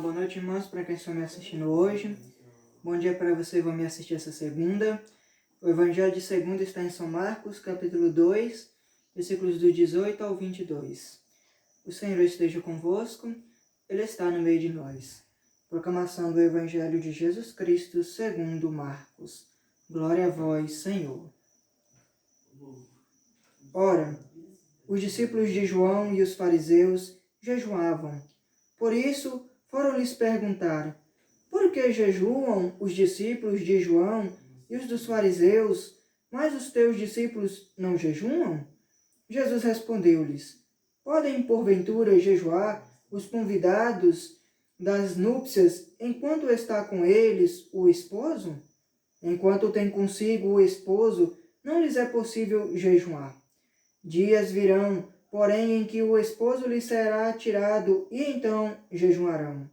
Boa noite, irmãos, para quem está me assistindo hoje. Bom dia para você que vai me assistir essa segunda. O Evangelho de segunda está em São Marcos, capítulo 2, versículos do 18 ao 22. O Senhor esteja convosco, Ele está no meio de nós. Proclamação do Evangelho de Jesus Cristo segundo Marcos. Glória a vós, Senhor. Ora, os discípulos de João e os fariseus jejuavam. Por isso, foram-lhes perguntar: por que jejuam os discípulos de João e os dos fariseus, mas os teus discípulos não jejuam? Jesus respondeu-lhes: podem porventura jejuar os convidados das núpcias enquanto está com eles o esposo? Enquanto tem consigo o esposo, não lhes é possível jejuar. Dias virão, porém, em que o esposo lhe será tirado, e então jejuarão.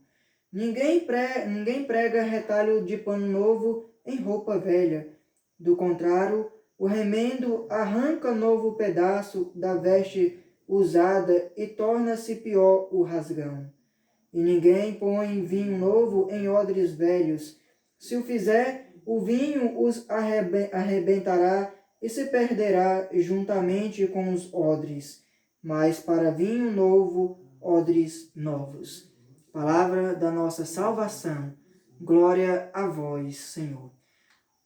Ninguém prega retalho de pano novo em roupa velha. Do contrário, o remendo arranca novo pedaço da veste usada e torna-se pior o rasgão. E ninguém põe vinho novo em odres velhos. Se o fizer, o vinho os arrebentará e se perderá juntamente com os odres. Mas para vinho novo, odres novos. Palavra da nossa salvação. Glória a vós, Senhor.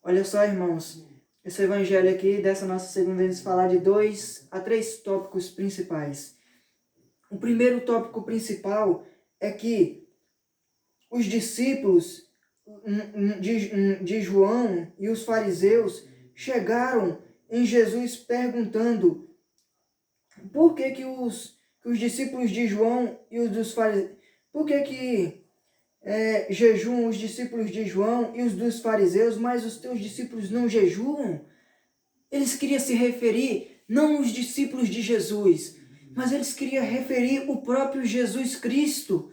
Olha só, irmãos, esse evangelho aqui, dessa nossa segunda vez, falar de 2 a 3 tópicos principais. O primeiro tópico principal é que os discípulos de João e os fariseus chegaram em Jesus perguntando por que os discípulos de João e os dos fariseus, por que jejuam os discípulos de João e os dos fariseus, mas os teus discípulos não jejuam? Eles queriam se referir não aos discípulos de Jesus, mas eles queriam referir o próprio Jesus Cristo.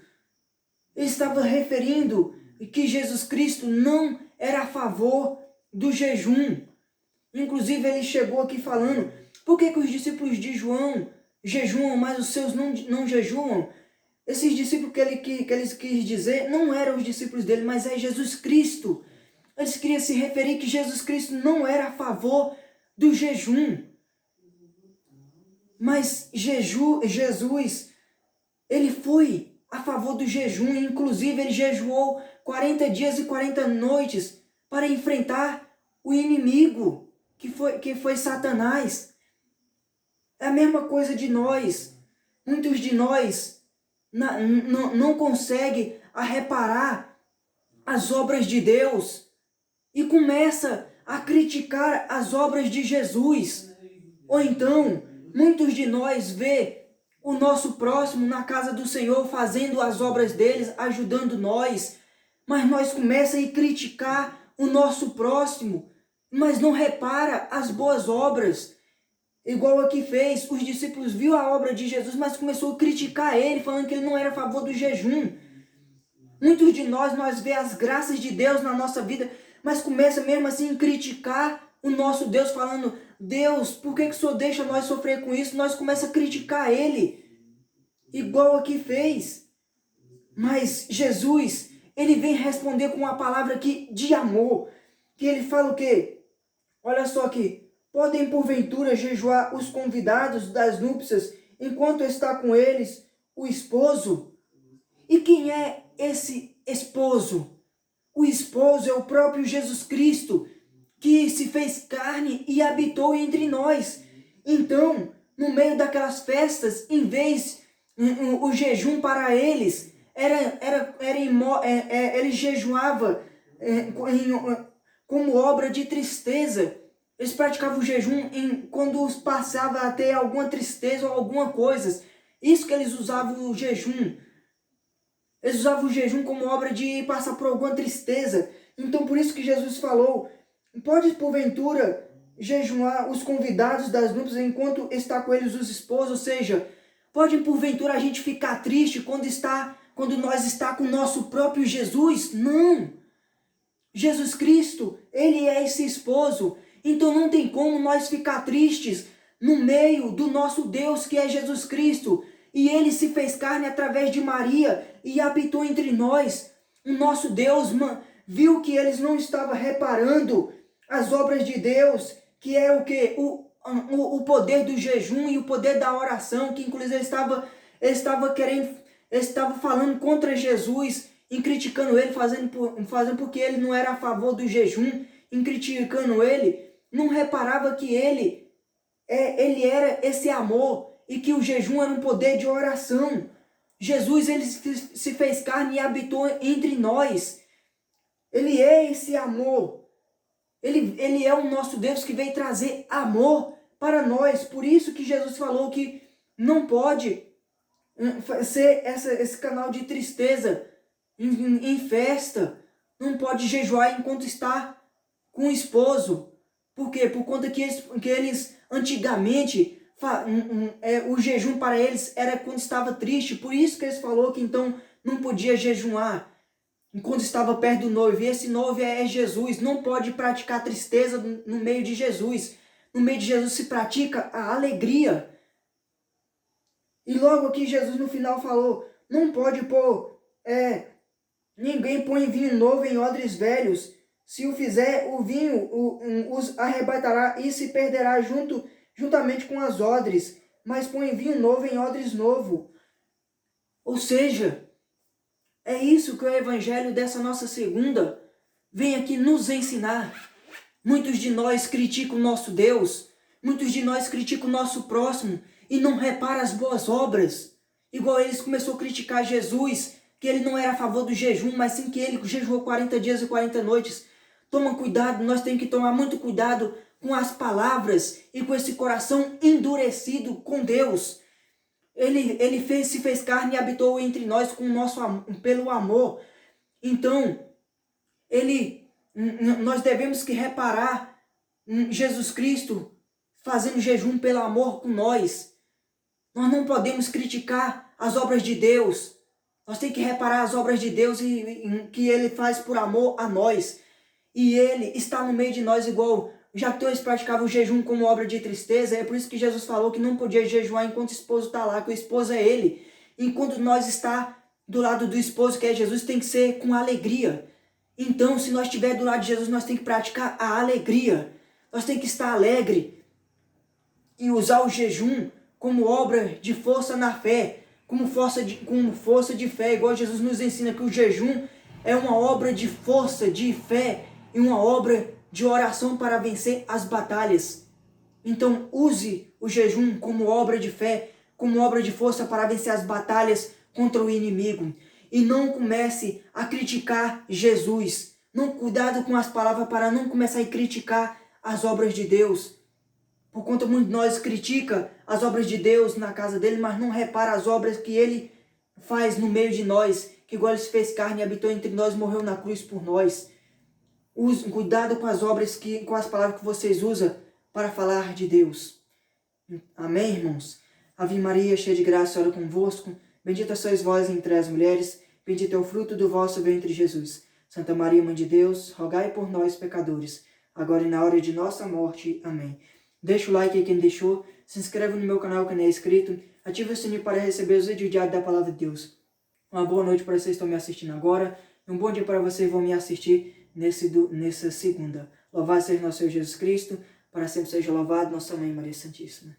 Eles estavam referindo que Jesus Cristo não era a favor do jejum. Inclusive, ele chegou aqui falando: por que os discípulos de João jejuam, mas os seus não jejuam? Esses discípulos que ele quis dizer não eram os discípulos dele, mas é Jesus Cristo. Eles queriam se referir que Jesus Cristo não era a favor do jejum. Mas Jesus, ele foi a favor do jejum. Inclusive, ele jejuou 40 dias e 40 noites para enfrentar o inimigo, que foi Satanás. É a mesma coisa de nós. Muitos de nós não conseguem reparar as obras de Deus e começa a criticar as obras de Jesus. Ou então, muitos de nós vê o nosso próximo na casa do Senhor fazendo as obras deles, ajudando nós, mas nós começamos a criticar o nosso próximo, mas não repara as boas obras. Igual aqui fez, os discípulos viram a obra de Jesus, mas começou a criticar ele, falando que ele não era a favor do jejum. Muitos de nós vê as graças de Deus na nossa vida, mas começa mesmo assim a criticar o nosso Deus, falando: Deus, por que o Senhor deixa nós sofrer com isso? Nós começamos a criticar ele, igual aqui fez. Mas Jesus, ele vem responder com uma palavra aqui de amor, que ele fala o quê? Olha só aqui: podem porventura jejuar os convidados das núpcias enquanto está com eles o esposo? E quem é esse esposo? O esposo é o próprio Jesus Cristo, que se fez carne e habitou entre nós. Então, no meio daquelas festas, em vez o jejum para eles, ele jejuava como obra de tristeza. Eles praticavam o jejum quando passava a ter alguma tristeza ou alguma coisa. Isso que eles usavam o jejum. Eles usavam o jejum como obra de passar por alguma tristeza. Então, por isso que Jesus falou: pode porventura jejuar os convidados das núpcias enquanto está com eles os esposos? Ou seja, pode porventura a gente ficar triste quando nós está com o nosso próprio Jesus? Não! Jesus Cristo, ele é esse esposo. Então não tem como nós ficar tristes no meio do nosso Deus, que é Jesus Cristo. E ele se fez carne através de Maria e habitou entre nós. O nosso Deus viu que eles não estavam reparando as obras de Deus, que era o quê? O poder do jejum e o poder da oração, que inclusive ele estava falando contra Jesus, em criticando ele, fazendo porque ele não era a favor do jejum, em criticando ele, não reparava que ele era esse amor e que o jejum era um poder de oração. Jesus, ele se fez carne e habitou entre nós. Ele é esse amor. Ele é o nosso Deus que veio trazer amor para nós. Por isso que Jesus falou que não pode ser esse canal de tristeza em festa. Não pode jejuar enquanto está com o esposo. Por quê? Por conta que eles antigamente, o jejum para eles era quando estava triste. Por isso que eles falou que então não podia jejuar enquanto estava perto do noivo. E esse noivo é Jesus. Não pode praticar tristeza no meio de Jesus. No meio de Jesus se pratica a alegria. E logo aqui Jesus no final falou, não pode pôr, ninguém põe vinho novo em odres velhos. Se o fizer, o vinho os arrebatará e se perderá juntamente com as odres. Mas põe vinho novo em odres novo. Ou seja, é isso que o evangelho dessa nossa segunda vem aqui nos ensinar. Muitos de nós criticam o nosso Deus. Muitos de nós criticam o nosso próximo e não reparam as boas obras. Igual eles começaram a criticar Jesus, que ele não era a favor do jejum, mas sim que ele jejuou 40 dias e 40 noites. Toma cuidado, nós temos que tomar muito cuidado com as palavras e com esse coração endurecido com Deus. Ele se fez carne e habitou entre nós pelo amor. Então, nós devemos que reparar Jesus Cristo fazendo jejum pelo amor com nós. Nós não podemos criticar as obras de Deus. Nós temos que reparar as obras de Deus e que Ele faz por amor a nós. E Ele está no meio de nós igual, já que eles praticavam o jejum como obra de tristeza, é por isso que Jesus falou que não podia jejuar enquanto o esposo está lá, que o esposo é Ele. Enquanto nós está do lado do esposo, que é Jesus, tem que ser com alegria. Então, se nós estiver do lado de Jesus, nós temos que praticar a alegria. Nós temos que estar alegre e usar o jejum como obra de força na fé, como força de fé, igual Jesus nos ensina que o jejum é uma obra de força, de fé e uma obra de oração para vencer as batalhas. Então use o jejum como obra de fé, como obra de força para vencer as batalhas contra o inimigo. E não comece a criticar Jesus. Não, cuidado com as palavras para não começar a criticar as obras de Deus. Por conta muito de nós critica as obras de Deus na casa dele, mas não repara as obras que ele faz no meio de nós, que igual ele se fez carne e habitou entre nós, morreu na cruz por nós. Cuidado com as obras, com as palavras que vocês usam para falar de Deus. Amém, irmãos? Ave Maria, cheia de graça, ora convosco. Bendita sois vós entre as mulheres, bendito é o fruto do vosso ventre, Jesus. Santa Maria, Mãe de Deus, rogai por nós, pecadores, agora e na hora de nossa morte. Amém. Deixa o like aí quem deixou, se inscreve no meu canal que não é inscrito, ativa o sininho para receber os vídeos diários da Palavra de Deus. Uma boa noite para vocês que estão me assistindo agora, e um bom dia para vocês que vão me assistir nessa segunda. Louvado seja nosso Senhor Jesus Cristo, para sempre seja louvado, nossa Mãe Maria Santíssima.